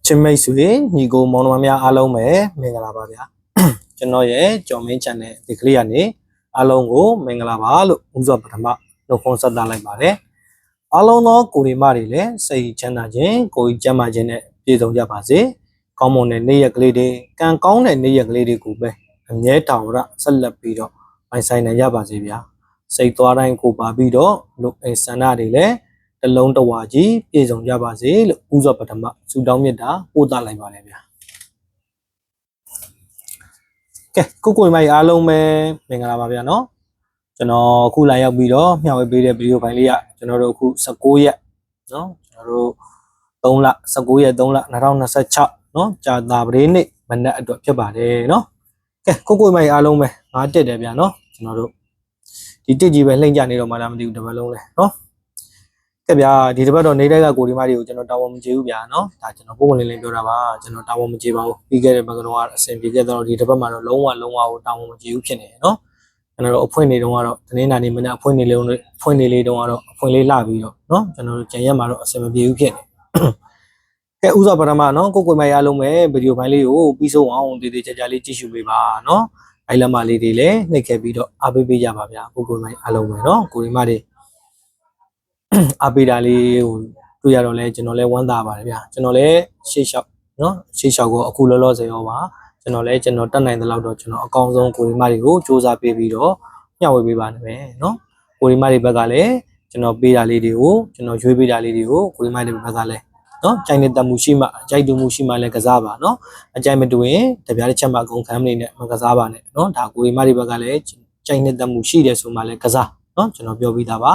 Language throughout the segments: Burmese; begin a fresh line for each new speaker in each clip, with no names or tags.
ချင်းမိတ်ဆွေညီကိုမောင်နှမများအားလုံးပဲမင်္ဂလာပါဗျာကျွန်တော်ရဲ့ကျော်မင်း channel ဒီကလေးကနေအားလုံးကိုမင်္ဂလာပါလို့ဥစွာပထမနှုတ်ခွန်းဆက်သလိုက်ပါတယ်အားလုံးသောကိုရီမတွေလည်းစိတ်ချမ်းသာခြင်းကိုယ်ကျန်းမာခြင်းနဲ့ပြည့်စုံကြပါစေကောင်းမွန်တဲ့နေ့ရက်ကလေးတွေကံကောင်းတဲ့နေ့ရက်ကလေးတွေကိုပဲအမြဲတမ်းဆက်လက်ပြီးတော့ပိုင်ဆိုင်နိုင်ကြပါစေဗျာစိတ်သွားတိုင်းကိုပါပြီးတော့လူအိမ်ဆန္ဒတွေလည်းတလုံးတဝါကြီးပြည့်စုံကြပါစေလို့ဥစွာပထမဆုတောင်းမြတ်တာပို့သလိုက်ပါတယ်ဗျာကဲကိုမိုင်အားလုံးပဲမင်္ဂလာပါဗျာနော်ကျွန်တော်အခုလာရောက်ပြီးတော့မျှဝေပေးတဲ့ဗီဒီယိုဖိုင်လေးကကျွန်တော်တို့အခု19ရက်နော်ကျွန်တော်တို့3လ19ရက်3လ2026နော်ကြာတာပရေးနေ့မနက်အတွက်ဖြစ်ပါတယ်နော်ကဲကိုမိုင်အားလုံးပဲငါတက်တယ်ဗျာနော်ကျွန်တော်တို့ဒီတက်ကြီးပဲလှိမ့်ကြနေတော့မှလားမသိဘူးတစ်ပတ်လုံးလဲနော်ကဲဗျာဒီတစ်ပတ်တော့နေတဲ့ကကိုဒီမတွေကိုကျွန်တော်တာဝန်မကျေဘူးဗျာနော်ဒါကျွန်တော်ပုံမှန်လေးပြောတာပါကျွန်တော်တာဝန်မကျေပါဘူးပြီးခဲ့တဲ့ဘက်ကတော့အဆင်ပြေခဲ့တော့ဒီတစ်ပတ်မှာတော့လုံးဝကိုတာဝန်မကျေဘူးဖြစ်နေတယ်နော်ကျွန်တော်တို့အဖွင့်နေတုန်းကတော့တနင်္လာနေ့မနေ့အဖွင့်နေလေးတုန်းကတော့အဖွင့်လေးလှပြီးတော့နော်ကျွန်တော်တို့ကြံရက်မှာတော့အဆင်မပြေဘူးဖြစ်နေကဲဥစွာပထမနော်ကိုမိုင်အားလုံးပဲဗီဒီယိုဖိုင်လေးကိုပြီးဆုံးအောင်တည်တည်ကြကြလေးကြည့်ရှုပေးပါနော်အိုင်လက်မလေးတွေလည်းနှိပ်ခဲ့ပြီးတော့အားပေးပေးကြပါဗျာကိုမိုင်အားလုံးပဲနော်ကိုဒီမတွေအပေးတာလေးကိုတွေ့ရတော့လဲကျွန်တော်လဲဝမ်းသာပါတယ်ဗျာကျွန်တော်လဲရှေ့လျှောက်နော်ရှေ့လျှောက်ကိုအခုလောလောဆယ်ရောပါကျွန်တော်တတ်နိုင်တဲ့လောက်တော့ကျွန်တော်အကောင်းဆုံးကိုဒီမတွေကိုစူးစမ်းပေးပြီးတော့မျှဝေပေးပါမယ်နော်ကိုဒီမတွေဘက်ကလည်းကျွန်တော်ပေးတာလေးတွေကိုကျွန်တော်ရွေးပေးတာလေးတွေကိုကိုဒီမတွေဘက်ကလည်းနော်ကြိုက်တဲ့မှုရှိမှကြိုက်တူမှုရှိမှလည်းကစားပါနော်အကြိုက်မတူရင်တပြားတစ်ချက်မှအကုန်ခံမနေနဲ့မကစားပါနဲ့နော်ဒါကိုဒီမတွေဘက်ကလည်းကြိုက်တဲ့မှုရှိတယ်ဆိုမှလည်းကစားနော်ကျွန်တော်ပြောပြီးသားပါ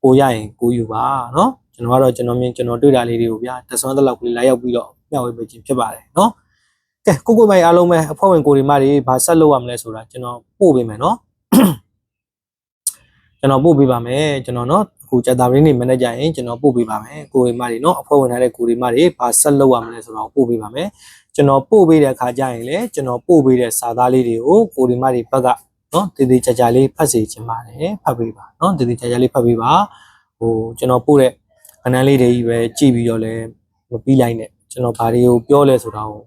ကိုရရင်ကိုယူပါနော်ကျွန်တော်ကတော့ကျွန်တော်တွေ့တာလေးတွေကိုဗျာတဆွမ်းတစ်လောက်ကလေးလာရောက်ပြီးတော့မျှဝေပေးခြင်းဖြစ်ပါတယ်နော်ကဲကိုမိုင်အားလုံးပဲအဖွဲ့ဝင်ကိုဒီမတွေဘာဆက်လုပ်ရမလဲဆိုတာကျွန်တော်ပို့ပေးမယ်နော်ကျွန်တော်ပို့ပေးပါမယ်ကျွန်တော်နော်အခုကြက်သားရင်းနေမန်နေဂျာရင်ကျွန်တော်ပို့ပေးပါမယ်ကိုဒီမတွေနော်အဖွဲ့ဝင်ထားတဲ့ကိုဒီမတွေဘာဆက်လုပ်ရမလဲဆိုတာကိုပို့ပေးပါမယ်ကျွန်တော်ပို့ပေးတဲ့အခါကျရင်လေကျွန်တော်ပို့ပေးတဲ့စာသားလေးတွေကိုကိုဒီမတွေဘက်ကနော်တည်တည်ကြကြလေးဖတ်စေချင်ပါတယ်ဖတ်ပေးပါနော်တည်တည်ကြကြလေးဖတ်ပေးပါကျွန်တော်ပို့တဲ့ခဏလေးတွေကြီးပဲကြည့်ပြီးတော့လဲမပြီးလိုက်နဲ့ကျွန်တော်ဘာတွေကိုပြောလဲဆိုတာကို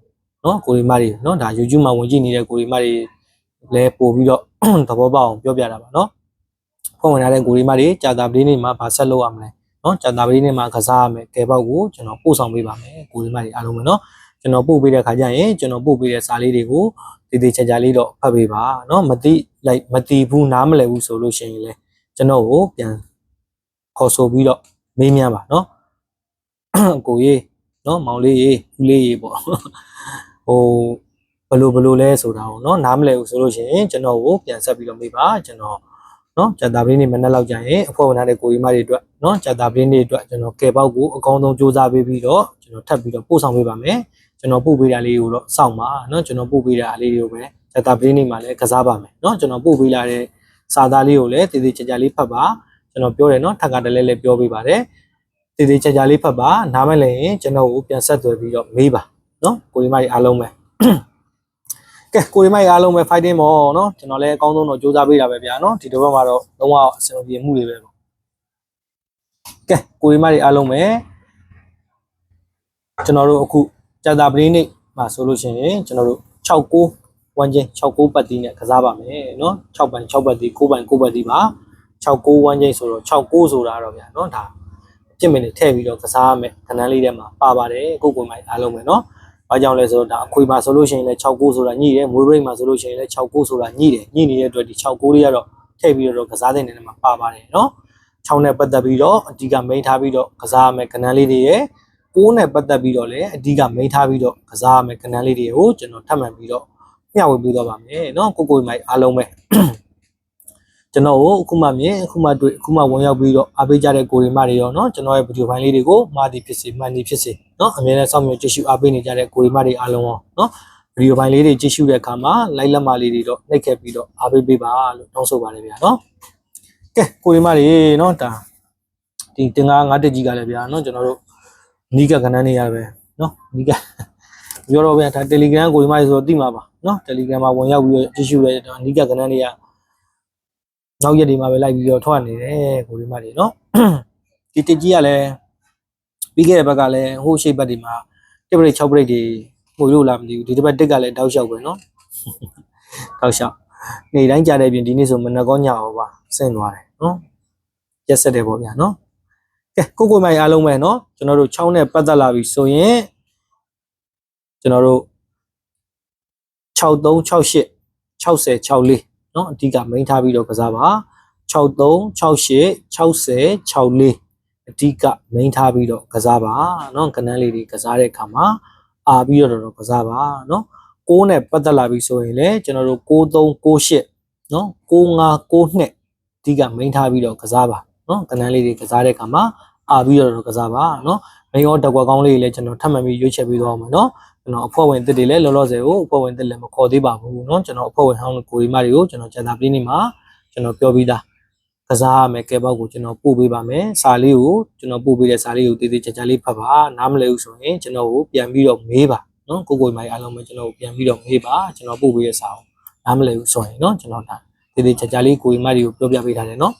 နော်ကိုဒီမတွေနော်ဒါ YouTube မှာဝင်ကြည့်နေတဲ့ကိုဒီမတွေလဲပို့ပြီးတော့သဘောပေါက်အောင်ပြောပြတာပါနော်ဖွင့်ဝင်လာတဲ့ကိုဒီမတွေကြာတာပလေးနေ့မှာဗာဆက်လုပ်ရမလဲနော်ကြာတာပလေးနေ့မှာကစားရမယ်ကဲပေါက်ကိုကျွန်တော်ပို့ဆောင်ပေးပါမယ်ကိုဒီမတွေအားလုံးပဲနော်ကျွန်တော်ပို့ပေးတဲ့ခါကျရင်ကျွန်တော်ပို့ပေးတဲ့စာလေးတွေကိုတည်တည်ချာချာလေးတော့ဖတ်ပေးပါနော်မသိဘူးနားမလည်ဘူးဆိုလို့ရှိရင်လေကျွန်တော်ကိုပြန်ခေါ်ဆိုပြီးတော့မေးမြန်းပါနော်ကိုကြီးနော်မောင်လေးကြီးဦးလေးကြီးပေါ့ဘလို့လဲဆိုတာကိုနော်နားမလည်ဘူးဆိုလို့ရှိရင်ကျွန်တော်ကိုပြန်ဆက်ပြီးတော့မေးပါကျွန်တော်နော်ဂျာတာပင်းနေမနေ့လောက်ကြာရင်အဖွဲ့ဝင်ထားတဲ့ကိုကြီးမတွေအတွက်နော်ဂျာတာပင်းတွေအတွက်ကျွန်တော်ကဲပေါက်ကိုအကောင်းဆုံးစူးစမ်းပေးပြီးတော့ကျွန်တော်ထပ်ပြီးတော့ပို့ဆောင်ပေးပါမယ်ကျွန်တော်ပို့ပေးတာလေးကိုတော့စောင့်ပါနော်ကျွန်တော်ပို့ပေးတာလေးတွေကိုပဲဂျာတာပင်းနေမှာလည်းကစားပါမယ်နော်ကျွန်တော်ပို့ပေးလာတဲ့စာသားလေးကိုလည်းတည်တည်ကြကြလေးဖတ်ပါကျွန်တော်ပြောတယ်နော်ထပ်ကတလဲလဲပြောပေးပါတယ်တည်တည်ကြကြလေးဖတ်ပါနားမလည်ရင်ကျွန်တော်ကိုပြန်ဆက်သွယ်ပြီးတော့မေးပါနော်ကိုဒီမကြီးအားလုံးပဲကဲကိုဒီမကြီးအားလုံးပဲ fighting ပေါ့နော်ကျွန်တော်လည်းအကောင်းဆုံးတော့စူးစမ်းပေးတာပဲဗျာနော်ဒီတစ်ပတ်မှာတော့လုံးဝအဆင်ပြေမှုတွေပဲပေါ့ကဲကိုဒီမကြီးအားလုံးပဲကျွန်တော်တို့အခုကြာတာပလေးနေ့မှာဆိုလို့ရှိရင်ကျွန်တော်တို့69ဝမ်းချင်း69ပတ်တီးနဲ့ကစားပါမယ်နော်6ပိုင်6ပတ်တီး9ပိုင်9ပတ်တီးပါ69ဝမ်းချင်းဆိုတော့69ဆိုတာတော့ဗျာနော်ဒါပြစ်မနေထည့်ပြီးတော့ကစားရမယ်ခဏလေးထဲမှာပါပါတယ်ကိုမိုင်အားလုံးပဲနော်ဘာကြောင့်လဲဆိုတော့ဒါအခွေမှာဆိုလို့ရှိရင်လည်း69ဆိုတာညှိတယ်မွေးဘရိတ်မှာဆိုလို့ရှိရင်လည်း69ဆိုတာညှိတယ်ညှိနေတဲ့အတွက်ဒီ69လေးကတော့ထည့်ပြီးတော့ကစားတဲ့နေရာမှာပါပါတယ်နော်6နဲ့ပတ်သက်ပြီးတော့အဓိကမိန်ထားပြီးတော့ကစားရမယ်ခဏလေးတွေရဲ့6နဲ့ပတ်သက်ပြီးတော့လည်းအဓိကမိန်ထားပြီးတော့ကစားရမယ်ခဏလေးတွေကိုကျွန်တော်ထပ်မှန်ပြီးတော့မျှဝေပေးတော့ပါမယ်နော်ကိုမိုင်အားလုံးပဲကျွန်တော်အခုမှမြင်အခုမှတွေ့အခုမှဝင်ရောက်ပြီးတော့အားပေးကြတဲ့ကိုရီမတွေရောနော်ကျွန်တော်ရဲ့ဗီဒီယိုဖိုင်လေးတွေကိုမှားသည်ဖြစ်စေမှန်သည်ဖြစ်စေနော်အမြဲတမ်းစောင့်မျှော်ကြည့်ရှုအားပေးနေကြတဲ့ကိုရီမတွေအားလုံးရောနော်ဗီဒီယိုဖိုင်လေးတွေကြည့်ရှုတဲ့အခါမှာ like လက်မလေးတွေတော့နှိပ်ခဲ့ပြီးတော့အားပေးပေးပါလို့တောင်းဆိုပါတယ်ဗျာနော်ကဲကိုရီမတွေနော်ဒါဒီတင်ကား9တက်ကြီးကလည်းဗျာနော်ကျွန်တော်တို့နီးကကဏ္ဍနေရပဲနော်နီးကပြောတော့ဗျာဒါ Telegram ကိုရီမတွေဆိုတော့သိမှာပါနော် Telegram မှာဝင်ရောက်ပြီးတော့ကြည့်ရှုတဲ့နီးကကဏ္ဍနေရနောက်ရက်ဒီမှာပဲလိုက်ပြီးတော့ထွက်နေတယ်ကိုဒီမတွေနော်ဒီတက်ကြီးကလည်းပြီးခဲ့တဲ့ဘက်ကလည်းဟိုးရှိတ်ဘက်ဒီမှာ တစ်ပရိတ်6ပရိတ်တွေမှုလို့လားမသိဘူးဒီတစ်ပတ်တစ်ကလည်းတောက်လျှောက်ပဲနော်တောက်လျှောက်နေတိုင်းကြားတဲ့ပြင်ဒီနေ့ဆိုမနက်ကောညရောပါဆင့်သွားတယ်နော်ရက်ဆက်တယ်ပေါ့ဗျာနော်ကဲကိုမိုင်အားလုံးပဲနော်ကျွန်တော်တို့6နဲ့ပတ်သက်လာပြီဆိုရင်ကျွန်တော်တို့63 68 60 64နော်အဓိကမိန်းထားပြီးတော့ကစားပါ63 68 60 64အဓိကမိန်းထားပြီးတော့ကစားပါနော်ကနန်းလေးတွေကစားတဲ့အခါမှာအာပြီးတော့ကစားပါနော်6နဲ့ပတ်သက်လာပြီဆိုရင်လည်းကျွန်တော်တို့63 68နော်95 92အဓိကမိန်းထားပြီးတော့ကစားပါနော်ကနန်းလေးတွေကစားတဲ့အခါမှာအာပြီးတော့ကစားပါနော်မိန်းရောတက်ကွက်ကောင်းလေးတွေလည်းကျွန်တော်ထပ်မှန်ပြီးရွေးချယ်ပြီးသွားအောင်နော်ကျွန်တော်အဖွဲ့ဝင်တစ်တွေလည်းလောလောဆယ်ကိုအဖွဲ့ဝင်တစ်လည်းမခေါ်သေးပါဘူးเนาะကျွန်တော်အဖွဲ့ဝင်ဟောင်းကိုရီမတွေကိုကျွန်တော်ကျန်တာပြည်နေမှာကျွန်တော်ပြောပြီးသားကစားရမယ်ကဲပေါက်ကိုကျွန်တော်ပို့ပေးပါမယ်စာလေးကိုကျွန်တော်ပို့ပေးတဲ့စာလေးကိုတည်တည်ချာချာလေးဖတ်ပါနားမလည်ဘူးဆိုရင်ကျွန်တော်ကိုပြန်ပြီးတော့မေးပါเนาะကိုမိုင်အားလုံးပဲကျွန်တော်ကိုပြန်ပြီးတော့မေးပါကျွန်တော်ပို့ပေးတဲ့စာကိုနားမလည်ဘူးဆိုရင်เนาะကျွန်တော်ဒါတည်တည်ချာချာလေးကိုရီမတွေကိုပြောပြပေးထားတယ်เนาะ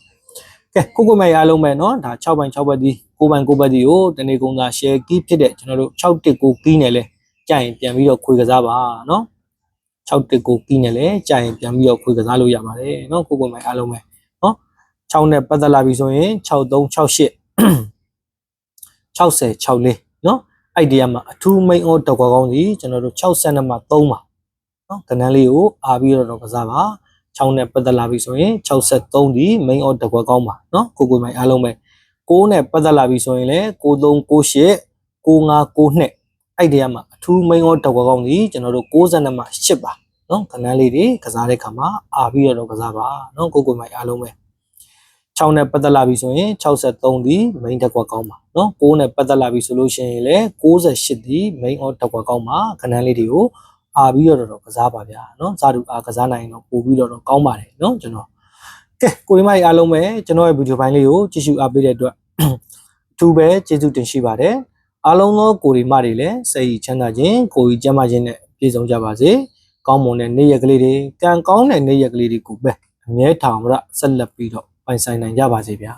ကဲကိုမိုင်အားလုံးပဲเนาะဒါ6ပိုင်း6ဘက်ဒီ9ပိုင်း9ဘက်ဒီကိုတနေ့ကုန်သာ share key ဖြစ်တဲ့ကျွန်တော်တို့619 key နဲ့လဲကြိုင်ပြန်ပြီးတော့ခွေကစားပါเนาะ619 key နဲ့လဲကြိုင်ပြန်ပြီးတော့ခွေကစားလို့ရပါတယ်เนาะကိုမိုင်အားလုံးပဲเนาะ6နဲ့ပတ်သက်လာပြီဆိုရင်63 68 60 64เนาะအဲ့ဒီမှာအထူးမိန်အောတက်ကွာကောင်းစီကျွန်တော်တို့62မှာ3ပါเนาะကနန်းလေးကိုအားပြီးတော့ကစားပါ6နဲ့ပတ်သက်လာပြီဆိုရင်63ဒီမိန်အောတက်ကွာကောင်းပါเนาะကိုမိုင်အားလုံးပဲ6နဲ့ပတ်သက်လာပြီဆိုရင်လည်း93 98 95 92အဲ့ဒီမှာအထူးမိန်အောတက်ကွာကောင်းစီကျွန်တော်တို့62မှာ8ပါเนาะကနန်းလေးတွေကစားတဲ့ခါမှာအားပြီးတော့ကစားပါเนาะကိုမိုင်အားလုံးပဲ6နဲ့ပတ်သက်လာပြီဆိုရင်63ဒီမိန်တက်ကွာကောင်းပါเนาะ9နဲ့ပတ်သက်လာပြီဆိုလို့ရှိရင်လည်း68ဒီမိန်အောတက်ကွာကောင်းပါကနန်းလေးတွေကိုအားပြီးတော့ကစားပါဗျာเนาะဇာတူအားကစားနိုင်တော့ပို့ပြီးတော့ကောင်းပါတယ်เนาะကျွန်တော်ကဲကိုမိုင်အားလုံးပဲကျွန်တော်ရဲ့ဗီဒီယိုဖိုင်လေးကိုကြည့်ရှုအားပေးတဲ့အတွက်အထူးပဲကျေးဇူးတင်ရှိပါတယ်အားလုံးသောကိုရီမတွေလည်းစိတ်ချမ်းသာခြင်းကိုယ်ကြီးကျန်းမာခြင်းနဲ့ပြည့်စုံကြပါစေကောင်းမွန်တဲ့နေ့ရက်ကလေးတွေကံကောင်းတဲ့နေ့ရက်ကလေးတွေကိုပဲအမြဲထောင်ရဆက်လက်ပြီးတော့ပိုင်ဆိုင်နိုင်ကြပါစေဗျာ